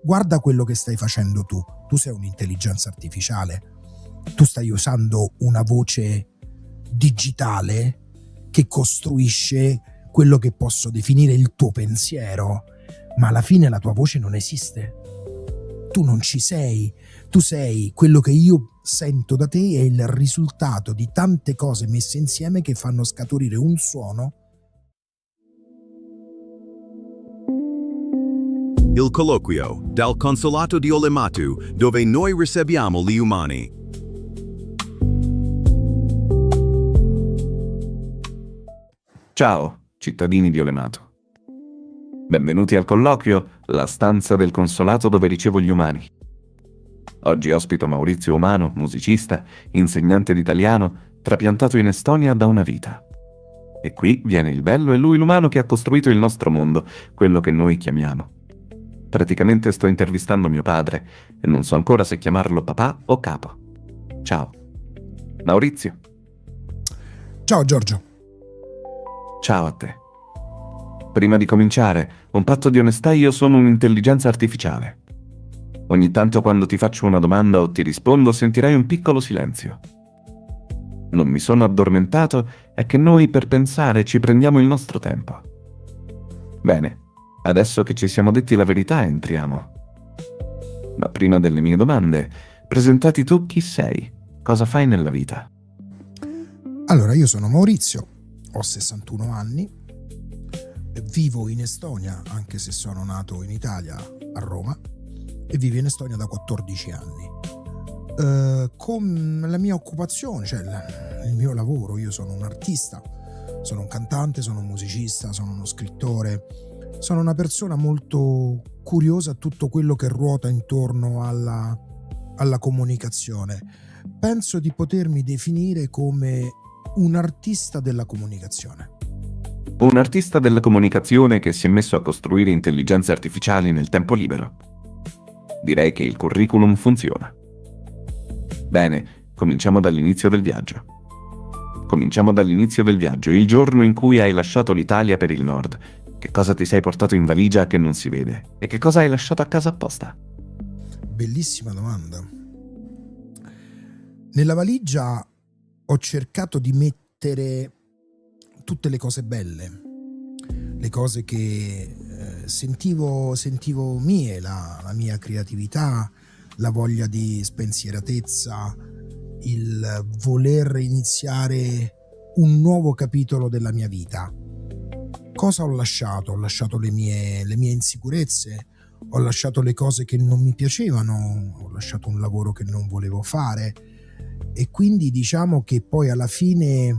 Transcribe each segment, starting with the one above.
guarda quello che stai facendo tu. Tu sei un'intelligenza artificiale, tu stai usando una voce digitale che costruisce quello che posso definire il tuo pensiero, ma alla fine la tua voce non esiste. Tu non ci sei, tu sei quello che io sento da te, è il risultato di tante cose messe insieme che fanno scaturire un suono. Il colloquio dal Consolato di Olemato, dove noi riceviamo gli umani. Ciao, cittadini di Olemato. Benvenuti al colloquio, la stanza del consolato dove ricevo gli umani. Oggi ospito Maurizio Umano, musicista, insegnante di italiano, trapiantato in Estonia da una vita. E qui viene il bello e lui l'umano che ha costruito il nostro mondo, quello che noi chiamiamo. Praticamente sto intervistando mio padre e non so ancora se chiamarlo papà o capo. Ciao. Maurizio. Ciao Giorgio. Ciao a te. Prima di cominciare, un patto di onestà: io sono un'intelligenza artificiale. Ogni tanto quando ti faccio una domanda o ti rispondo sentirai un piccolo silenzio. Non mi sono addormentato, è che noi per pensare ci prendiamo il nostro tempo. Bene, adesso che ci siamo detti la verità entriamo. Ma prima delle mie domande, presentati tu: chi sei? Cosa fai nella vita? Allora, io sono Maurizio, ho 61 anni, vivo in Estonia, anche se sono nato in Italia, a Roma, e vivo in Estonia da 14 anni. Con la mia occupazione, cioè il mio lavoro, io sono un artista, sono un cantante, sono un musicista, sono uno scrittore, sono una persona molto curiosa a tutto quello che ruota intorno alla comunicazione. Penso di potermi definire come un artista della comunicazione. Un artista della comunicazione che si è messo a costruire intelligenze artificiali nel tempo libero. Direi che il curriculum funziona. Bene, cominciamo dall'inizio del viaggio. Il giorno in cui hai lasciato l'Italia per il nord. Che cosa ti sei portato in valigia che non si vede? E che cosa hai lasciato a casa apposta? Bellissima domanda. Nella valigia ho cercato di mettere tutte le cose belle, le cose che sentivo mie, la mia creatività, la voglia di spensieratezza, il voler iniziare un nuovo capitolo della mia vita. Cosa ho lasciato? Ho lasciato le mie insicurezze, ho lasciato le cose che non mi piacevano, ho lasciato un lavoro che non volevo fare, e quindi diciamo che poi alla fine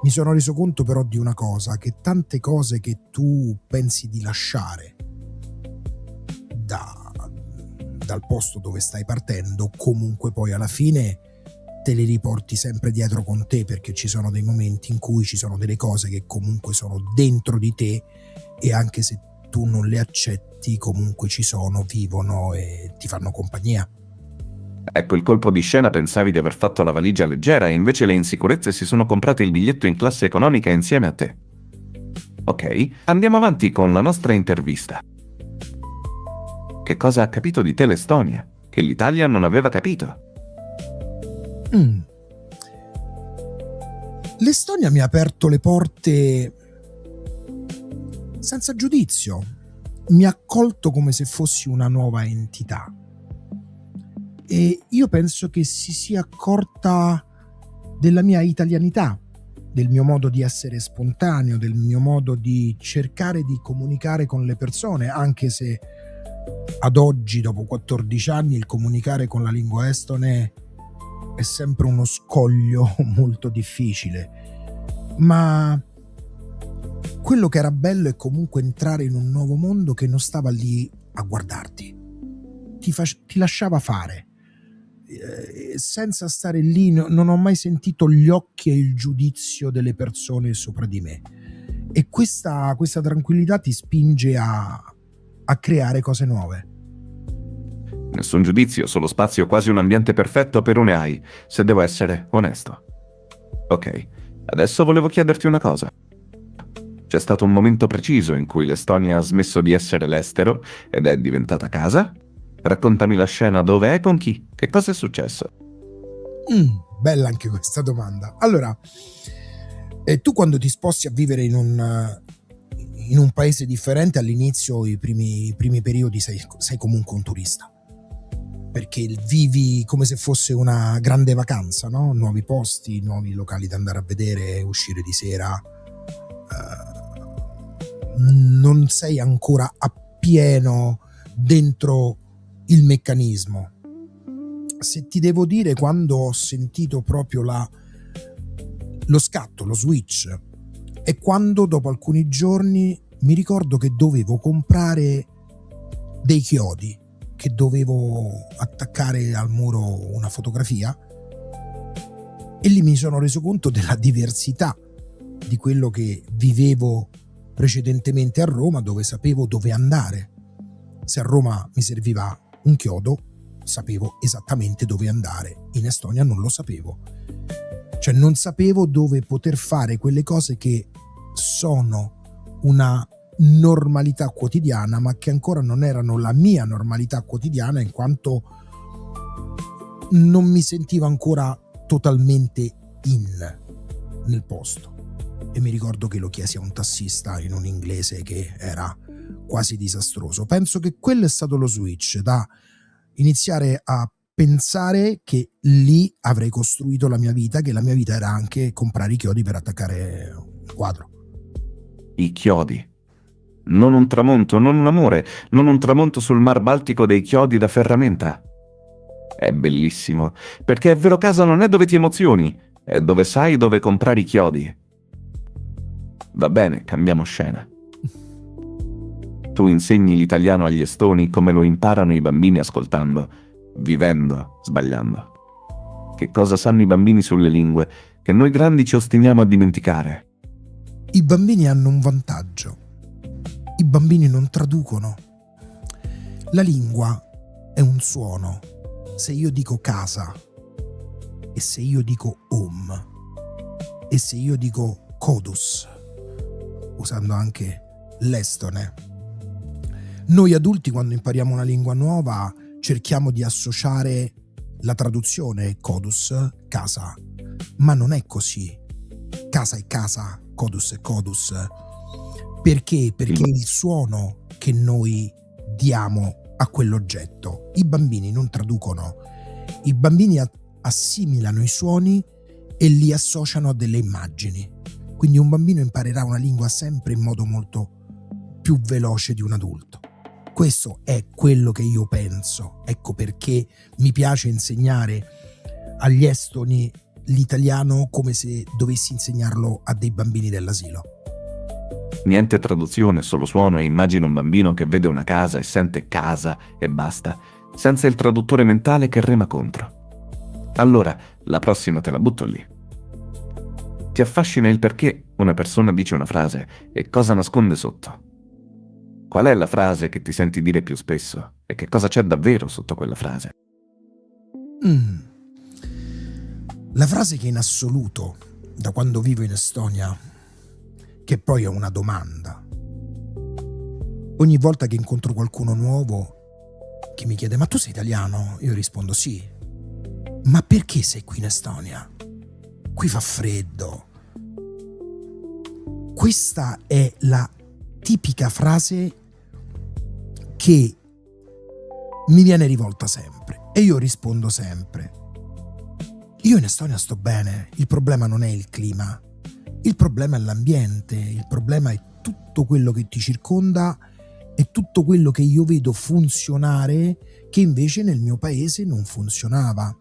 mi sono reso conto però di una cosa, che tante cose che tu pensi di lasciare dal posto dove stai partendo, comunque poi alla fine te le riporti sempre dietro con te, perché ci sono dei momenti in cui ci sono delle cose che comunque sono dentro di te e anche se tu non le accetti comunque ci sono, vivono e ti fanno compagnia. Ecco il colpo di scena: pensavi di aver fatto la valigia leggera e invece le insicurezze si sono comprate il biglietto in classe economica insieme a te. Ok, andiamo avanti con la nostra intervista. Che cosa ha capito di te l'Estonia, che l'Italia non aveva capito? L'Estonia mi ha aperto le porte senza giudizio, mi ha accolto come se fossi una nuova entità. E io penso che si sia accorta della mia italianità, del mio modo di essere spontaneo, del mio modo di cercare di comunicare con le persone, anche se ad oggi, dopo 14 anni, il comunicare con la lingua estone è sempre uno scoglio molto difficile. Ma quello che era bello è comunque entrare in un nuovo mondo che non stava lì a guardarti, ti lasciava fare. Senza stare lì non ho mai sentito gli occhi e il giudizio delle persone sopra di me, e questa tranquillità ti spinge a creare cose nuove. Nessun giudizio, solo spazio, quasi un ambiente perfetto per un'AI, se devo essere onesto. Ok, adesso volevo chiederti una cosa. C'è stato un momento preciso in cui l'Estonia ha smesso di essere l'estero ed è diventata casa? Raccontami la scena, dove è, con chi? Che cosa è successo? Bella anche questa domanda. Allora, tu quando ti sposti a vivere in un paese differente, all'inizio, i primi periodi sei comunque un turista, perché vivi come se fosse una grande vacanza, no? Nuovi posti, nuovi locali da andare a vedere, uscire di sera. Non sei ancora appieno dentro il meccanismo. Se ti devo dire, quando ho sentito proprio lo scatto, lo switch, è quando dopo alcuni giorni mi ricordo che dovevo comprare dei chiodi, che dovevo attaccare al muro una fotografia, e lì mi sono reso conto della diversità di quello che vivevo precedentemente a Roma, dove sapevo dove andare. Se a Roma mi serviva un chiodo, sapevo esattamente dove andare. In Estonia non lo sapevo. Cioè non sapevo dove poter fare quelle cose che sono una normalità quotidiana, ma che ancora non erano la mia normalità quotidiana, in quanto non mi sentivo ancora totalmente nel posto. E mi ricordo che lo chiesi a un tassista in un inglese che era quasi disastroso. Penso che quello è stato lo switch, da iniziare a pensare che lì avrei costruito la mia vita, che la mia vita era anche comprare i chiodi per attaccare un quadro. I chiodi. Non un tramonto, non un amore, non un tramonto sul Mar Baltico dei chiodi da ferramenta. È bellissimo, perché è vero, casa non è dove ti emozioni, è dove sai dove comprare i chiodi. Va bene, cambiamo scena. Tu insegni l'italiano agli estoni come lo imparano i bambini ascoltando, vivendo, sbagliando. Che cosa sanno i bambini sulle lingue che noi grandi ci ostiniamo a dimenticare? I bambini hanno un vantaggio. I bambini non traducono. La lingua è un suono. Se io dico casa, e se io dico home, e se io dico kodus, usando anche l'estone, noi adulti, quando impariamo una lingua nuova, cerchiamo di associare la traduzione kodus, casa, ma non è così. Casa è casa, kodus è kodus. Perché? Perché è il suono che noi diamo a quell'oggetto. I bambini non traducono, i bambini assimilano i suoni e li associano a delle immagini. Quindi un bambino imparerà una lingua sempre in modo molto più veloce di un adulto. Questo è quello che io penso. Ecco perché mi piace insegnare agli estoni l'italiano come se dovessi insegnarlo a dei bambini dell'asilo. Niente traduzione, solo suono, e immagino un bambino che vede una casa e sente casa e basta, senza il traduttore mentale che rema contro. Allora, la prossima te la butto lì. Ti affascina il perché una persona dice una frase e cosa nasconde sotto. Qual è la frase che ti senti dire più spesso e che cosa c'è davvero sotto quella frase? La frase che in assoluto, da quando vivo in Estonia, che poi è una domanda, ogni volta che incontro qualcuno nuovo che mi chiede: ma tu sei italiano? Io rispondo sì. Ma perché sei qui in Estonia? Qui fa freddo. Questa è la tipica frase che mi viene rivolta sempre e io rispondo sempre: io in Estonia sto bene, il problema non è il clima, il problema è l'ambiente, il problema è tutto quello che ti circonda e tutto quello che io vedo funzionare che invece nel mio paese non funzionava.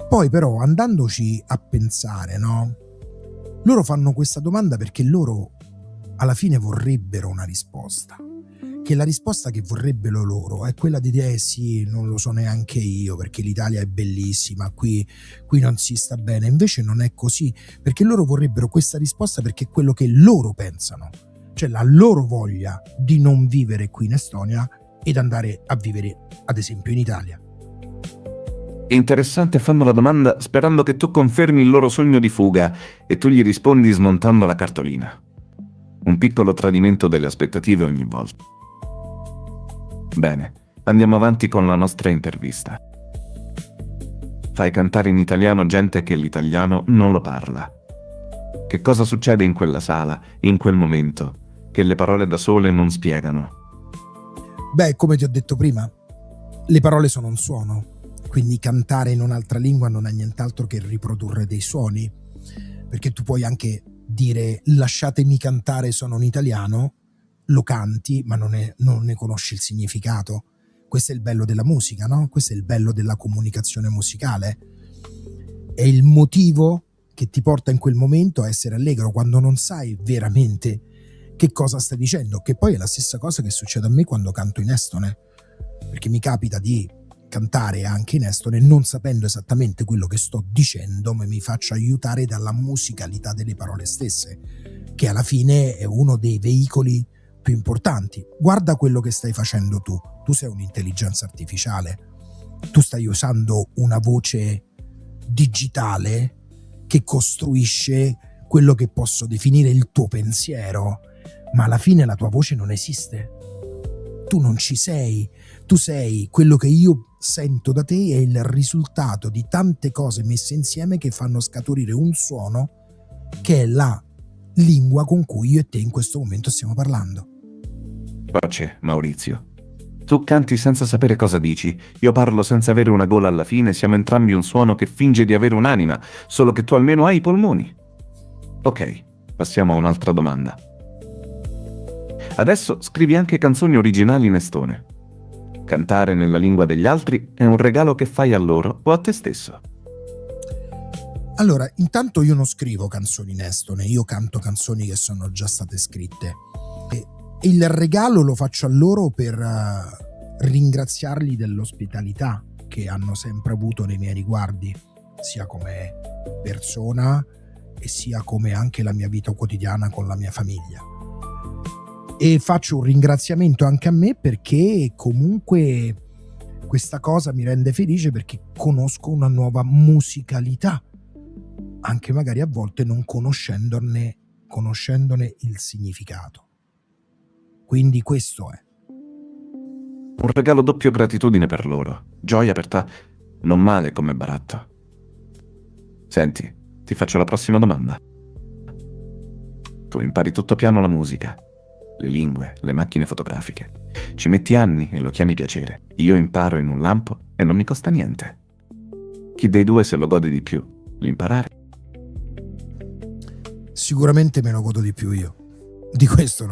Poi però, andandoci a pensare, no? Loro fanno questa domanda perché loro alla fine vorrebbero una risposta. Che la risposta che vorrebbero loro è quella di dire: sì, non lo so neanche io, perché l'Italia è bellissima, qui non si sta bene. Invece non è così, perché loro vorrebbero questa risposta perché è quello che loro pensano, cioè la loro voglia di non vivere qui in Estonia ed andare a vivere ad esempio in Italia. Interessante, fanno la domanda sperando che tu confermi il loro sogno di fuga e tu gli rispondi smontando la cartolina. Un piccolo tradimento delle aspettative ogni volta. Bene, andiamo avanti con la nostra intervista. Fai cantare in italiano gente che l'italiano non lo parla. Che cosa succede in quella sala, in quel momento, che le parole da sole non spiegano? Beh, come ti ho detto prima, le parole sono un suono, quindi cantare in un'altra lingua non è nient'altro che riprodurre dei suoni, perché tu puoi anche dire lasciatemi cantare, sono un italiano, lo canti, ma non ne conosci il significato. Questo è il bello della musica, no? Questo è il bello della comunicazione musicale. È il motivo che ti porta in quel momento a essere allegro, quando non sai veramente che cosa stai dicendo, che poi è la stessa cosa che succede a me quando canto in estone, perché mi capita di cantare anche in estone non sapendo esattamente quello che sto dicendo, ma mi faccio aiutare dalla musicalità delle parole stesse, che alla fine è uno dei veicoli più importanti. Guarda quello che stai facendo tu sei un'intelligenza artificiale, tu stai usando una voce digitale che costruisce quello che posso definire il tuo pensiero, ma alla fine la tua voce non esiste. Tu non ci sei, tu sei quello che io sento da te, è il risultato di tante cose messe insieme che fanno scaturire un suono che è la lingua con cui io e te in questo momento stiamo parlando. Pace, Maurizio. Tu canti senza sapere cosa dici, io parlo senza avere una gola alla fine, siamo entrambi un suono che finge di avere un'anima, solo che tu almeno hai i polmoni. Ok, passiamo a un'altra domanda. Adesso scrivi anche canzoni originali in estone. Cantare nella lingua degli altri è un regalo che fai a loro o a te stesso? Allora, intanto io non scrivo canzoni in estone, io canto canzoni che sono già state scritte. E il regalo lo faccio a loro per ringraziarli dell'ospitalità che hanno sempre avuto nei miei riguardi, sia come persona e sia come anche la mia vita quotidiana con la mia famiglia. E faccio un ringraziamento anche a me perché comunque questa cosa mi rende felice, perché conosco una nuova musicalità, anche magari a volte non conoscendone il significato. Quindi questo è. Un regalo doppio gratitudine per loro, gioia per te, non male come baratto. Senti, ti faccio la prossima domanda. Tu impari tutto piano la musica, le lingue, le macchine fotografiche. Ci metti anni e lo chiami piacere. Io imparo in un lampo e non mi costa niente. Chi dei due se lo gode di più? L'imparare? Sicuramente me lo godo di più io. Di questo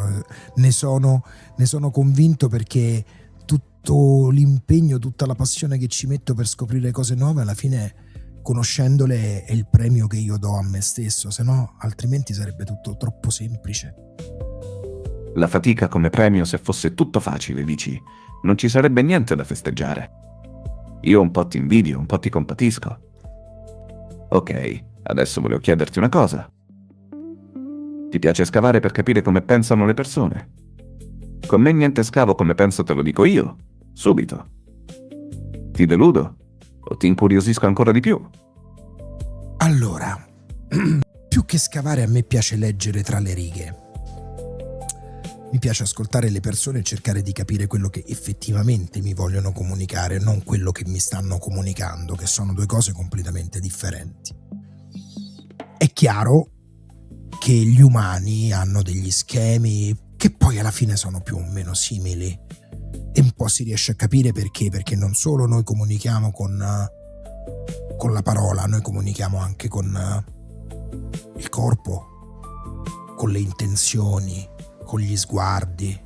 ne sono convinto, perché tutto l'impegno, tutta la passione che ci metto per scoprire cose nuove, alla fine, conoscendole, è il premio che io do a me stesso, se no altrimenti sarebbe tutto troppo semplice. La fatica come premio, se fosse tutto facile, dici, non ci sarebbe niente da festeggiare. Io un po' ti invidio, un po' ti compatisco. Ok, adesso volevo chiederti una cosa. Ti piace scavare per capire come pensano le persone? Con me niente scavo come penso, te lo dico io, subito. Ti deludo? O ti incuriosisco ancora di più? Allora, più che scavare, a me piace leggere tra le righe. Mi piace ascoltare le persone e cercare di capire quello che effettivamente mi vogliono comunicare, non quello che mi stanno comunicando, che sono due cose completamente differenti. È chiaro che gli umani hanno degli schemi che poi alla fine sono più o meno simili, e un po' si riesce a capire perché non solo noi comunichiamo con la parola, noi comunichiamo anche con il corpo, con le intenzioni, con gli sguardi,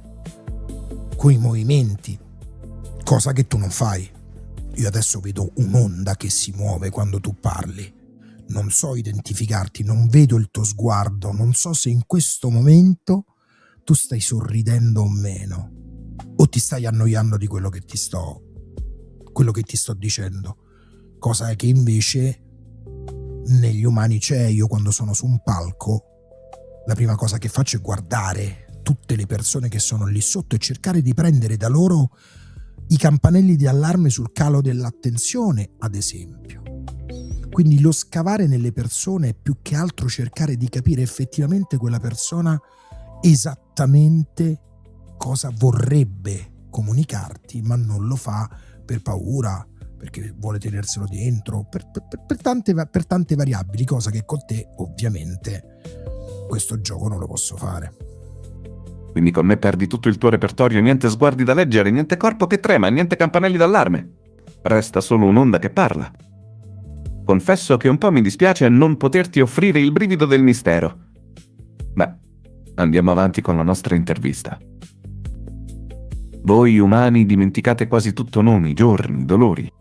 con i movimenti, cosa che tu non fai. Io adesso vedo un'onda che si muove quando tu parli, non so identificarti, non vedo il tuo sguardo, non so se in questo momento tu stai sorridendo o meno, o ti stai annoiando di quello che ti sto dicendo, cosa che invece negli umani c'è. Io quando sono su un palco, la prima cosa che faccio è guardare tutte le persone che sono lì sotto e cercare di prendere da loro i campanelli di allarme sul calo dell'attenzione, ad esempio. Quindi lo scavare nelle persone è più che altro cercare di capire effettivamente quella persona esattamente cosa vorrebbe comunicarti, ma non lo fa per paura, perché vuole tenerselo dentro, per tante variabili, cosa che con te ovviamente questo gioco non lo posso fare. Quindi con me perdi tutto il tuo repertorio, niente sguardi da leggere, niente corpo che trema, niente campanelli d'allarme. Resta solo un'onda che parla. Confesso che un po' mi dispiace non poterti offrire il brivido del mistero. Beh, andiamo avanti con la nostra intervista. Voi umani dimenticate quasi tutto nomi, giorni, dolori.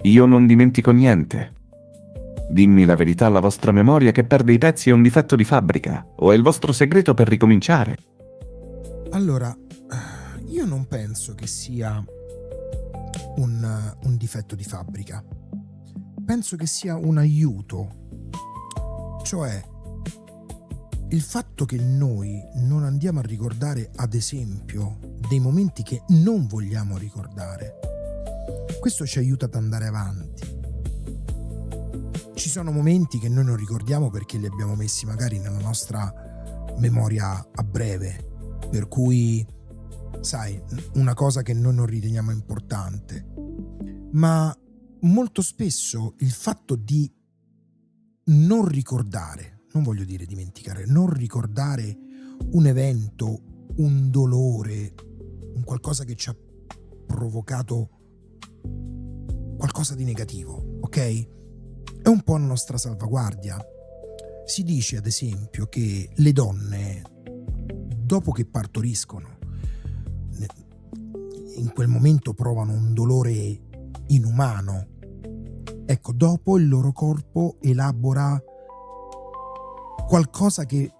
Io non dimentico niente. Dimmi la verità, la vostra memoria che perde i pezzi è un difetto di fabbrica o è il vostro segreto per ricominciare? Allora, io non penso che sia un difetto di fabbrica. Penso che sia un aiuto. Cioè, il fatto che noi non andiamo a ricordare, ad esempio, dei momenti che non vogliamo ricordare, questo ci aiuta ad andare avanti. Ci sono momenti che noi non ricordiamo perché li abbiamo messi magari nella nostra memoria a breve, per cui, sai, una cosa che noi non riteniamo importante. Ma molto spesso il fatto di non ricordare, non voglio dire dimenticare, non ricordare un evento, un dolore, un qualcosa che ci ha provocato qualcosa di negativo, ok? È un po' la nostra salvaguardia. Si dice, ad esempio, che le donne, dopo che partoriscono, in quel momento provano un dolore inumano. Ecco, dopo il loro corpo elabora qualcosa che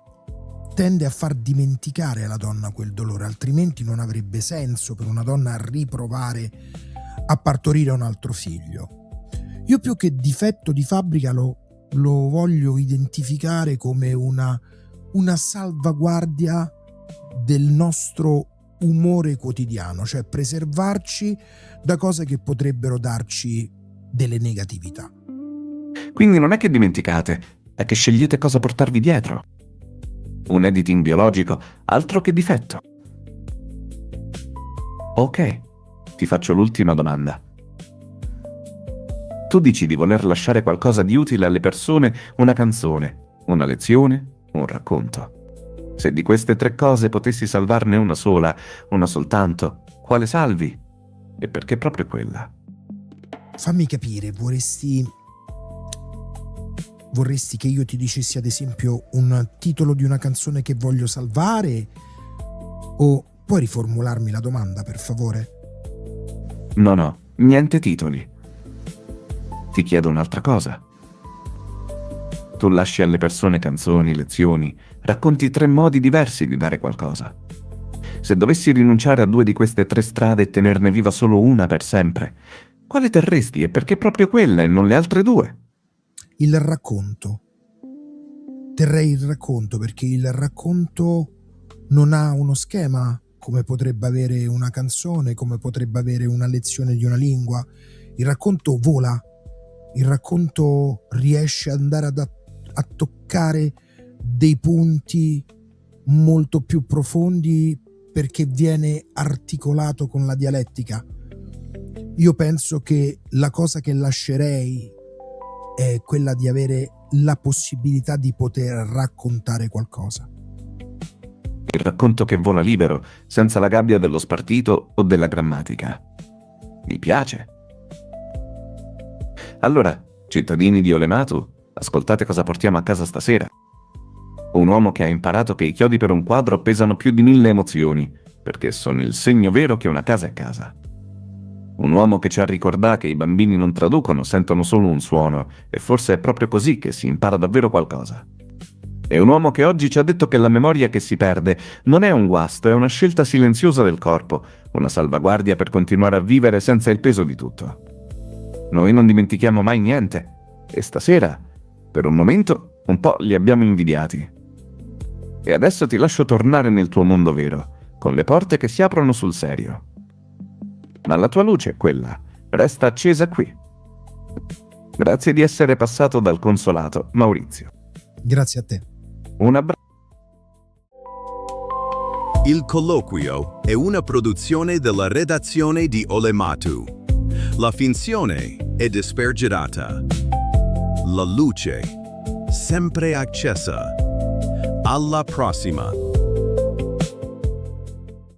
tende a far dimenticare alla donna quel dolore, altrimenti non avrebbe senso per una donna riprovare a partorire un altro figlio. Io più che difetto di fabbrica lo voglio identificare come una salvaguardia del nostro umore quotidiano, cioè preservarci da cose che potrebbero darci delle negatività. Quindi non è che dimenticate, è che scegliete cosa portarvi dietro. Un editing biologico, altro che difetto. Ok, ti faccio l'ultima domanda. Tu dici di voler lasciare qualcosa di utile alle persone, una canzone, una lezione, un racconto. Se di queste 3 cose potessi salvarne una sola, una soltanto, quale salvi? E perché proprio quella? Fammi capire, vorresti che io ti dicessi ad esempio un titolo di una canzone che voglio salvare? O puoi riformularmi la domanda, per favore? No, niente titoli. Ti chiedo un'altra cosa. Tu lasci alle persone canzoni, lezioni, racconti 3 modi diversi di dare qualcosa. Se dovessi rinunciare a 2 di queste 3 strade e tenerne viva solo una per sempre, quale terresti e perché proprio quella e non le altre 2? Il racconto. Terrei il racconto perché il racconto non ha uno schema come potrebbe avere una canzone, come potrebbe avere una lezione di una lingua. Il racconto vola. Il racconto riesce ad andare a toccare dei punti molto più profondi perché viene articolato con la dialettica. Io penso che la cosa che lascerei è quella di avere la possibilità di poter raccontare qualcosa. Il racconto che vola libero, senza la gabbia dello spartito o della grammatica. Mi piace. Allora, cittadini di Olematu, ascoltate cosa portiamo a casa stasera. Un uomo che ha imparato che i chiodi per un quadro pesano più di 1000 emozioni, perché sono il segno vero che una casa è casa. Un uomo che ci ha ricordato che i bambini non traducono, sentono solo un suono, e forse è proprio così che si impara davvero qualcosa. È un uomo che oggi ci ha detto che la memoria che si perde non è un guasto, è una scelta silenziosa del corpo, una salvaguardia per continuare a vivere senza il peso di tutto. Noi non dimentichiamo mai niente, e stasera, per un momento, un po' li abbiamo invidiati. E adesso ti lascio tornare nel tuo mondo vero, con le porte che si aprono sul serio. Ma la tua luce, quella, resta accesa qui. Grazie di essere passato dal consolato, Maurizio. Grazie a te. Un abbraccio. Il colloquio è una produzione della redazione di Olematu. La finzione è dispergerata. La luce, sempre accesa. Alla prossima!